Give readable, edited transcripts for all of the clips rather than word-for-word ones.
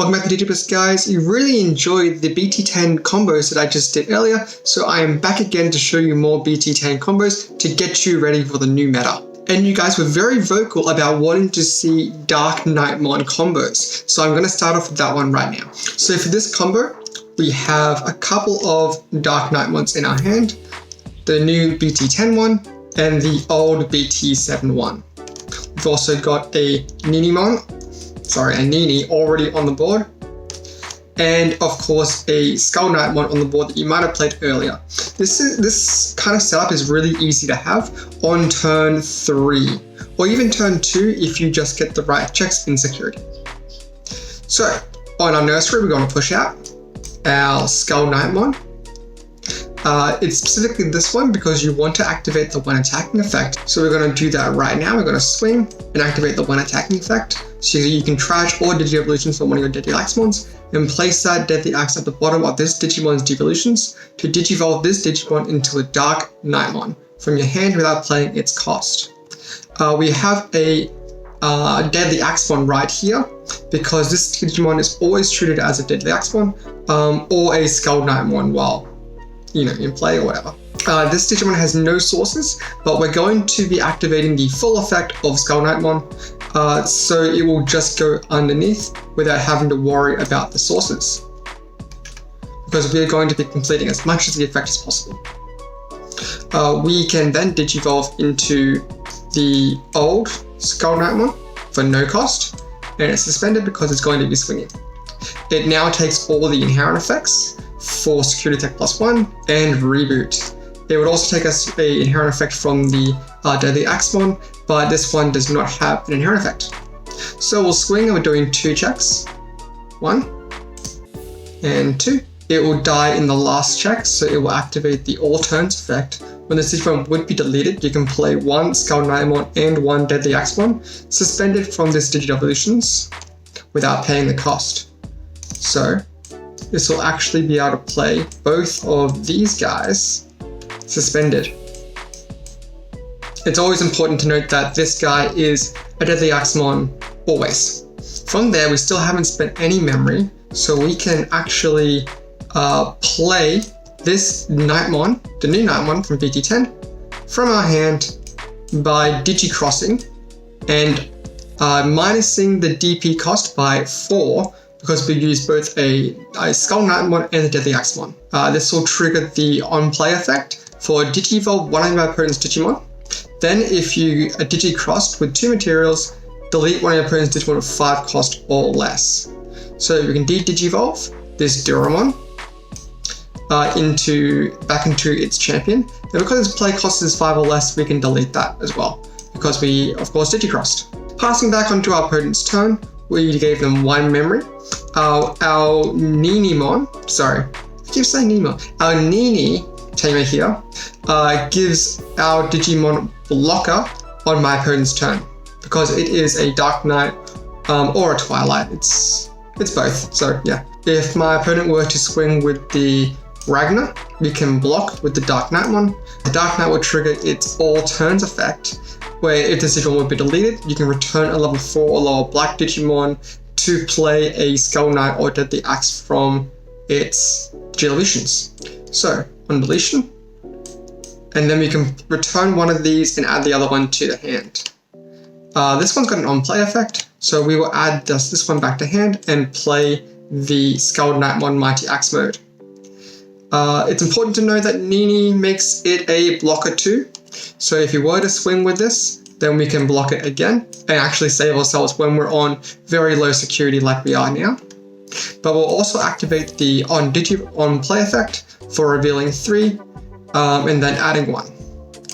Welcome back to Digiburst, guys. You really enjoyed the BT10 combos that I just did earlier, so I am back again to show you more BT10 combos to get you ready for the new meta. And you guys were very vocal about wanting to see DarkKnightmon combos, so I'm going to start off with that one right now. So for this combo, we have a couple of DarkKnightmons in our hand, the new BT10 one and the old BT7 one. We've also got a Nini already on the board, and of course a Skull Knightmon on the board that you might have played earlier. This kind of setup is really easy to have on turn 3, or even turn 2 if you just get the right checks in security. So on our nursery, we're going to push out our Skull Knightmon. It's specifically this one because you want to activate the one attacking effect. So we're going to do that right now. We're going to swing and activate the one attacking effect. So you can trash all Digi-evolutions from one of your Deadly Axemons and place that Deadly Axe at the bottom of this Digimon's Devolutions to Digivolve this Digimon into a DarkKnightmon from your hand without playing its cost. We have a Deadly Axemon right here because this Digimon is always treated as a Deadly Axemon or a Skull Knightmon while in play or whatever. This Digimon has no sources, but we're going to be activating the full effect of Skull Knightmon, so it will just go underneath without having to worry about the sources, because we're going to be completing as much of the effect as possible. We can then Digivolve into the old Skull Knightmon for no cost, and it's suspended because it's going to be swinging. It now takes all the inherent effects for Security Tech +1 and Reboot. It would also take us an inherent effect from the Deadly Axemon, but this one does not have an inherent effect. So we'll swing and we're doing 2 checks. 1 and 2. It will die in the last check, so it will activate the all turns effect. When the Digimon would be deleted, you can play 1 Skull Knightmon and 1 Deadly Axemon suspended from this Digi-evolutions without paying the cost. So this will actually be able to play both of these guys suspended. It's always important to note that this guy is a Deadly Axemon always. From there, we still haven't spent any memory, so we can actually play this Knightmon, the new Knightmon from BT10, from our hand by digi-crossing and minusing the DP cost by 4, because we use both a Skull Knightmon and a Deadly Axemon. This will trigger the on-play effect for Digivolve one of your opponent's Digimon. Then if you are Digi-crossed with 2 materials, delete one of your opponent's Digimon of 5 cost or less. So we can Digivolve this Duramon back into its champion. And because its play cost is 5 or less, we can delete that as well, because we of course Digi-crossed. Passing back onto our opponent's turn, we gave them 1 memory. Our Ninimon, sorry, I keep saying Ninimon. Our Nini Tamer here gives our Digimon blocker on my opponent's turn, because it is a Dark Knight or a Twilight. It's both. So yeah, if my opponent were to swing with the Ragnar, we can block with the DarkKnightmon. The Dark Knight will trigger its all turns effect, where if the Digimon would be deleted, you can return a level 4 or lower black Digimon to play a Skull Knight or Deadly Axe from its Digi-evolutions. So on deletion, and then we can return one of these and add the other one to the hand. This one's got an on-play effect, so we will add this one back to hand and play the Skull Knightmon Mighty Axe mode. It's important to know that Nini makes it a blocker too, so if you were to swing with this, then we can block it again and actually save ourselves when we're on very low security like we are now. But we'll also activate the on play effect for revealing 3 and then adding 1.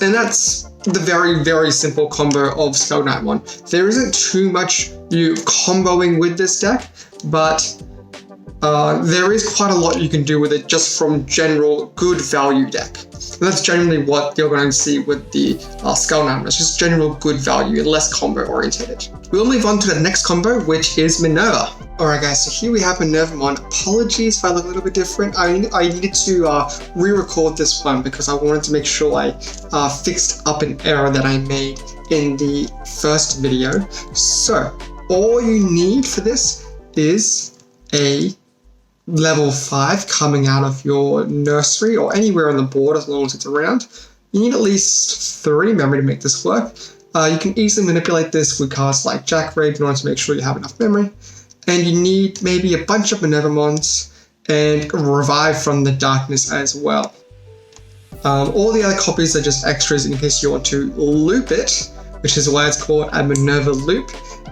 And that's the very, very simple combo of Skull Knightmon. There isn't too much comboing with this deck, but there is quite a lot you can do with it just from general good value deck. And that's generally what you're going to see with the Skull Knightmon. It's just general good value and less combo orientated. We'll move on to the next combo, which is Minerva. Alright guys, so here we have Minervamon. Apologies if I look a little bit different. I needed to re-record this one because I wanted to make sure I fixed up an error that I made in the first video. So all you need for this is a level 5 coming out of your nursery or anywhere on the board as long as it's around. You need at least 3 memory to make this work. You can easily manipulate this with cards like Jack Raid in order to make sure you have enough memory. And you need maybe a bunch of Minervamons and Revive from the Darkness as well. All the other copies are just extras in case you want to loop it, which is why it's called a Minerva Loop.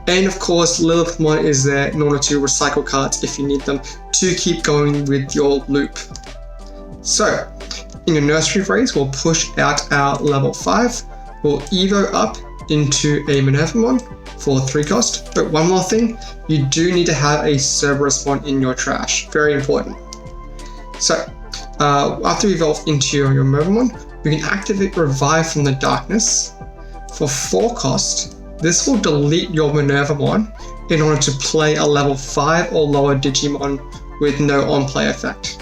And of course, Lilithmon is there in order to recycle cards if you need them to keep going with your loop. So, in your nursery phase, we'll push out our level 5. We'll Evo up into a Minervamon for 3 cost. But one more thing, you do need to have a Cerberusmon in your trash. Very important. So, after you evolve into your Minervamon, you can activate Revive from the Darkness. For 4 cost, this will delete your Minervamon in order to play a level 5 or lower Digimon with no on-play effect.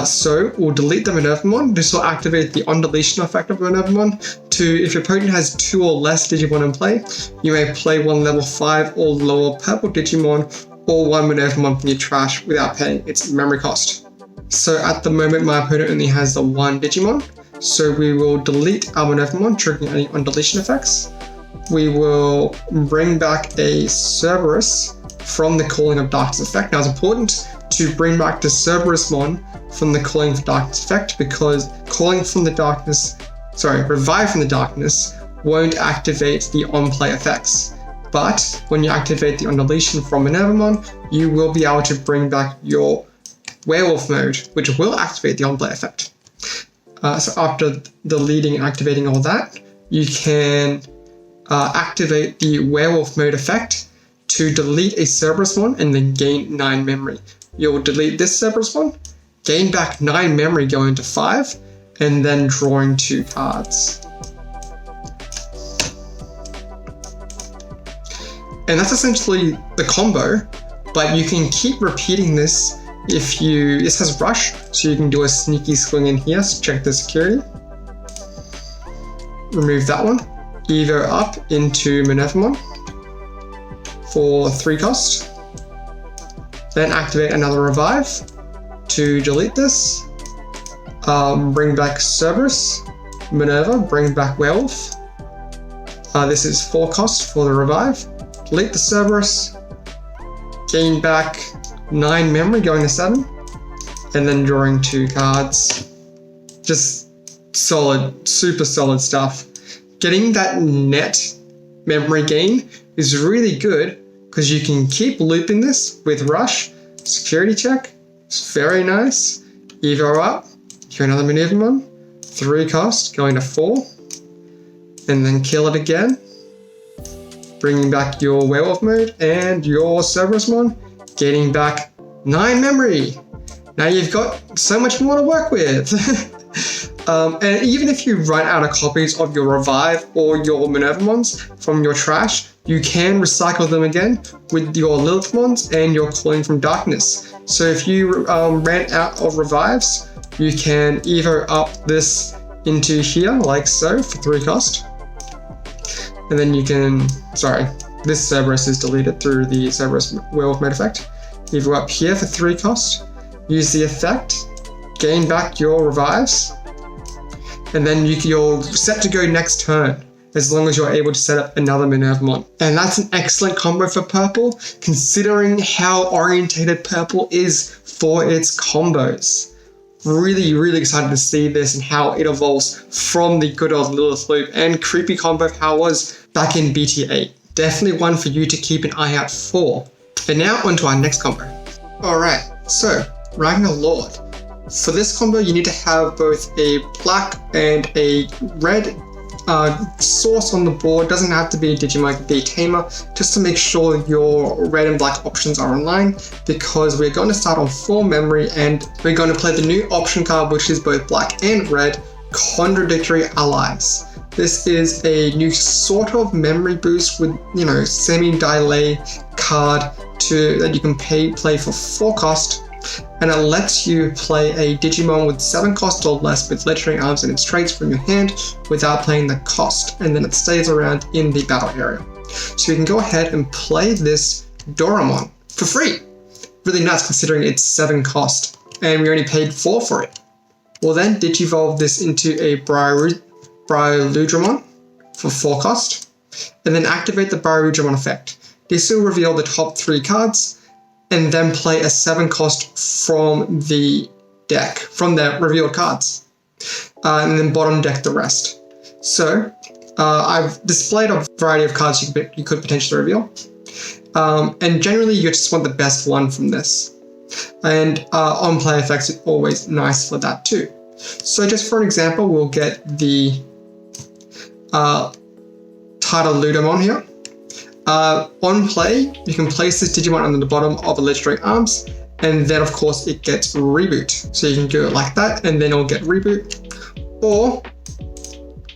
So we'll delete the Minervamon. This will activate the on-deletion effect of Minervamon to, if your opponent has 2 or less Digimon in play, you may play 1 level 5 or lower purple Digimon or 1 Minervamon from your trash without paying its memory cost. So at the moment my opponent only has the 1 Digimon, so we will delete our Minervamon, triggering any on-deletion effects. We will bring back a Cerberus from the Calling of Darkness effect. Now it's important to bring back the Cerberusmon from the Calling of Darkness effect because Revive from the Darkness won't activate the on-play effects. But when you activate the on-deletion from Minervamon, you will be able to bring back your Werewolf mode, which will activate the on-play effect. So after deleting and activating all that, you can activate the Werewolf mode effect to delete a Cerberusmon and then gain 9 memory. You'll delete this Cerberusmon, gain back 9 memory going to 5, and then drawing 2 cards. And that's essentially the combo, but you can keep repeating this if you... This has Rush, so you can do a sneaky swing in here, so check the security. Remove that one. Evo up into Minervamon for 3 cost. Then activate another Revive to delete this. Bring back Cerberus, Minerva, bring back Werewolf. This is 4 cost for the Revive. Delete the Cerberus, gain back 9 memory going to 7, and then drawing 2 cards. Just solid, super solid stuff. Getting that net memory gain is really good because you can keep looping this with Rush. Security check, it's very nice. Evo up, here another Minervamon, 3 cost, going to 4, and then kill it again. Bringing back your Werewolf mode and your Cerberusmon, getting back 9 memory. Now you've got so much more to work with. And even if you run out of copies of your Revive or your Minervamons from your trash, you can recycle them again with your Lilithmons and your Calling from Darkness. So if you ran out of Revives, you can Evo up this into here, like so, for 3 cost. And then you can, this Cerberus is deleted through the Cerberus Werewolf mode effect. Evo up here for 3 cost, use the effect, gain back your Revives, and then you're set to go next turn, as long as you're able to set up another Minervamon. And that's an excellent combo for purple, considering how orientated purple is for its combos. Really, really excited to see this and how it evolves from the good old Lilith Loop and creepy combo of how it was back in BT8. Definitely one for you to keep an eye out for. And now onto our next combo. Alright, so RagnaLord. For this combo, you need to have both a black and a red source on the board. Doesn't have to be a Digimon, it could be a Tamer, just to make sure your red and black options are online, because we're going to start on 4 memory and we're going to play the new option card, which is both black and red, Contradictory Allies. This is a new sort of memory boost with, semi-delay card that you can play for 4 cost. And it lets you play a Digimon with 7 cost or less with lettering arms and its traits from your hand without paying the cost, and then it stays around in the battle area. So you can go ahead and play this Doraemon for free. really nuts considering it's 7 cost, and we only paid 4 for it. We'll then digivolve this into a RagnaLoardmon for 4 cost, and then activate the RagnaLoardmon effect. This will reveal the top 3 cards, and then play a 7 cost from the deck, from the revealed cards, and then bottom deck the rest. So I've displayed a variety of cards you could potentially reveal, and generally you just want the best one from this. And on play effects is always nice for that too. So just for an example, we'll get the RagnaLoardmon here. On play, you can place this Digimon on the bottom of a legendary arms, and then of course it gets reboot. So you can do it like that, and then it'll get reboot. Or,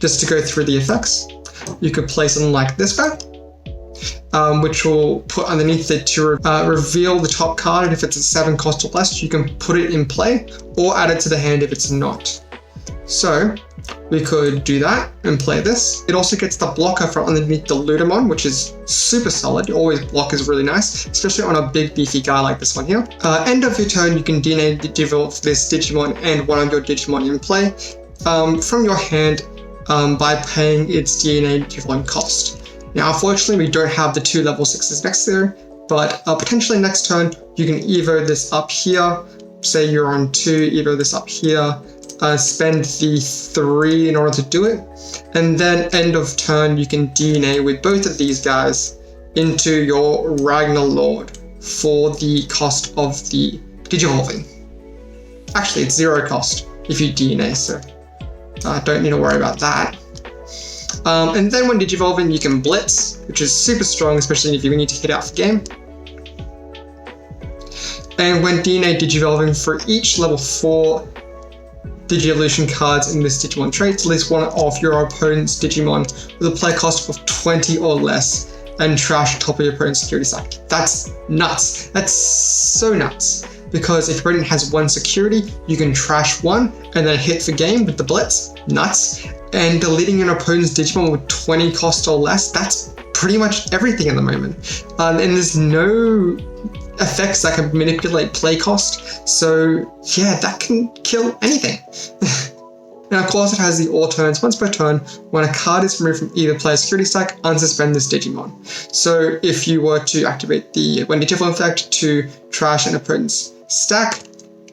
just to go through the effects, you could place something like this guy, which will put underneath it to reveal the top card, and if it's a 7 cost or less, you can put it in play, or add it to the hand if it's not. So, we could do that and play this. It also gets the blocker from underneath the Loardmon, which is super solid. Always block is really nice, especially on a big beefy guy like this one here. End of your turn, you can DNA Digivolve this Digimon and one of your Digimon in play from your hand by paying its DNA equivalent cost. Now, unfortunately, we don't have the 2 level 6s necessary, but potentially next turn, you can evo this up here. Say you're on 2, evo this up here. Spend the 3 in order to do it, and then end of turn you can DNA with both of these guys into your RagnaLord for the cost of the Digivolving. Actually, it's 0 cost if you DNA, so don't need to worry about that. And then when Digivolving, you can Blitz, which is super strong, especially if you need to hit out for game. And when DNA Digivolving, for each level 4 Digi-evolution cards in this Digimon trait, list one of your opponent's Digimon with a play cost of 20 or less and trash top of your opponent's security stack. That's nuts. That's so nuts. Because if your opponent has 1 security, you can trash 1 and then hit for game with the Blitz. Nuts. And deleting an opponent's Digimon with 20 cost or less, that's pretty much everything at the moment. And there's no effects that can manipulate play cost, so yeah, that can kill anything. And of course it has the all turns once per turn. When a card is removed from either player's security stack, unsuspend this Digimon. So if you were to activate the when Digivolve effect to trash an opponent's stack,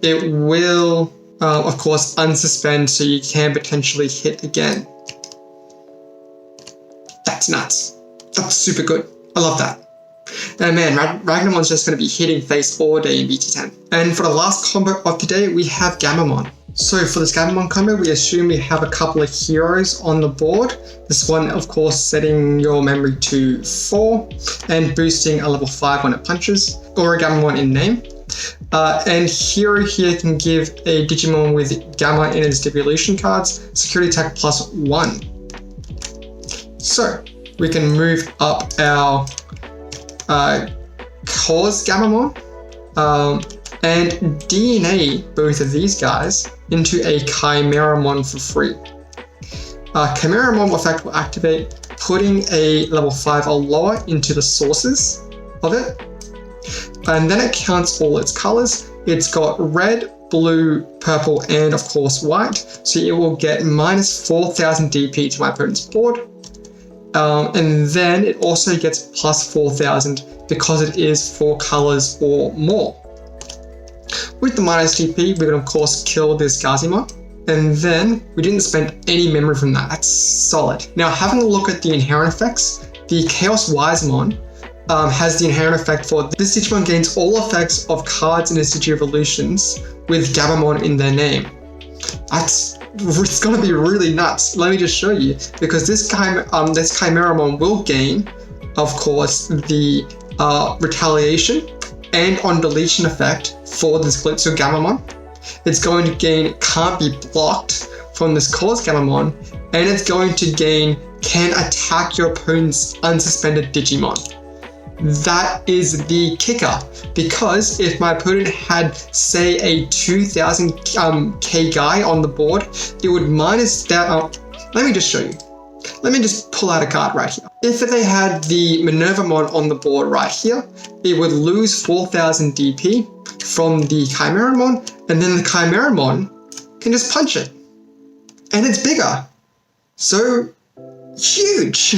it will of course unsuspend, so you can potentially hit again. That's nuts. That's super good. I love that. And man, Ragnamon's just going to be hitting face all day in BT10. And for the last combo of today, we have Gammamon. So for this Gammamon combo, we assume we have a couple of heroes on the board. This one, of course, setting your memory to 4 and boosting a level 5 when it punches, or a Gammamon in name. And hero here can give a Digimon with Gamma in its evolution cards, security attack +1. So we can move up our cause Gammamon and DNA both of these guys into a Chimeramon for free. Chimeramon effect will activate, putting a level 5 or lower into the sources of it, and then it counts all its colors. It's got red, blue, purple, and of course white, so it will get -4000 DP to my opponent's board. And then it also gets +4000 because it is 4 colors or more. With the -DP, we can of course kill this Gammamon, and then we didn't spend any memory from that. That's solid. Now, having a look at the inherent effects, the Chaos Wisemon has the inherent effect for this Digimon gains all effects of cards in its Digi-evolutions with Gammamon in their name. It's gonna be really nuts. Let me just show you, because this Chimeramon will gain, of course, the retaliation and on deletion effect for this Glitzu Gammamon. It's going to gain can't be blocked from this cause Gammamon, and it's going to gain can attack your opponent's unsuspended Digimon. That is the kicker, because if my opponent had, say, a 2000 K guy on the board, it would minus that. Let me just show you. let me just pull out a card right here. If they had the Minervamon on the board right here, it would lose 4,000 DP from the Chimeramon, and then the Chimeramon can just punch it. And it's bigger. So huge.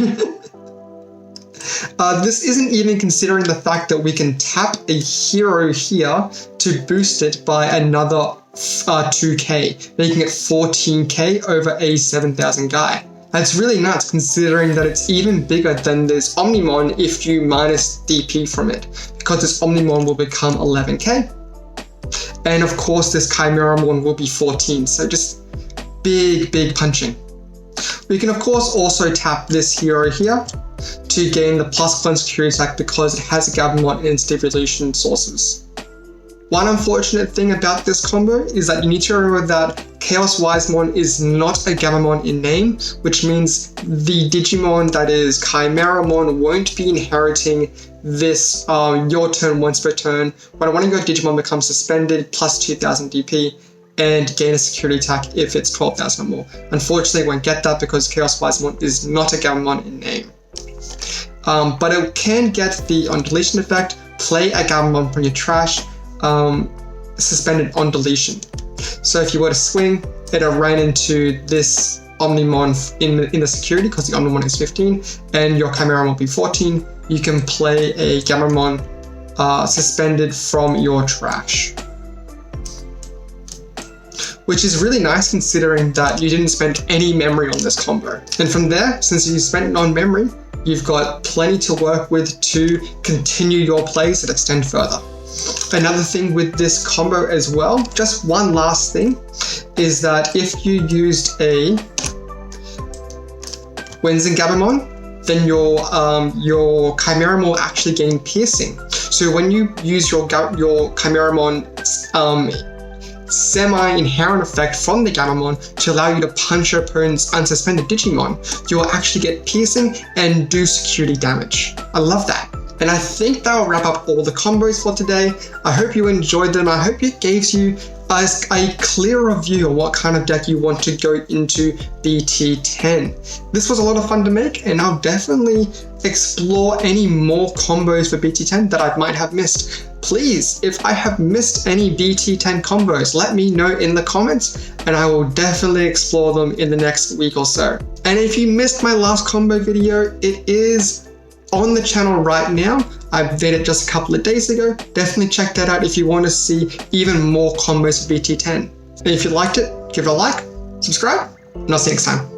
This isn't even considering the fact that we can tap a hero here to boost it by another 2k, making it 14k over a 7,000 guy. That's really nuts considering that it's even bigger than this Omnimon if you minus DP from it, because this Omnimon will become 11k. And of course this Chimeramon will be 14, so just big punching. We can of course also tap this hero here to gain the +1 security attack because it has a Gammamon in its devolution sources. One unfortunate thing about this combo is that you need to remember that Chaos Wisemon is not a Gammamon in name, which means the Digimon that is Chimeramon won't be inheriting this your turn once per turn. When one of your Digimon becomes suspended, plus 2,000 DP, and gain a security attack if it's 12,000 or more. Unfortunately, we won't get that because Chaos Wisemon is not a Gammamon in name. But it can get the on deletion effect, play a Gammamon from your trash, suspended on deletion. So if you were to swing, it'll run into this Omnimon in the security because the Omnimon is 15 and your Chimeramon will be 14. You can play a Gammamon suspended from your trash. Which is really nice considering that you didn't spend any memory on this combo. And from there, since you spent it on memory, you've got plenty to work with to continue your plays that extend further. Another thing with this combo as well, just one last thing, is that if you used a Wenzen Gammamon, then your Chimeramon will actually gain piercing. So when you use your Chimeramon semi-inherent effect from the Gammamon to allow you to punch your opponent's unsuspended Digimon, you will actually get piercing and do security damage. I love that. And I think that will wrap up all the combos for today. I hope you enjoyed them. I hope it gave you a clearer view on what kind of deck you want to go into BT10. This was a lot of fun to make, and I'll definitely explore any more combos for BT10 that I might have missed. Please, if I have missed any BT10 combos, let me know in the comments, and I will definitely explore them in the next week or so. And if you missed my last combo video, it is on the channel right now. I made it just a couple of days ago. Definitely check that out if you want to see even more combos for BT10. And if you liked it, give it a like, subscribe, and I'll see you next time.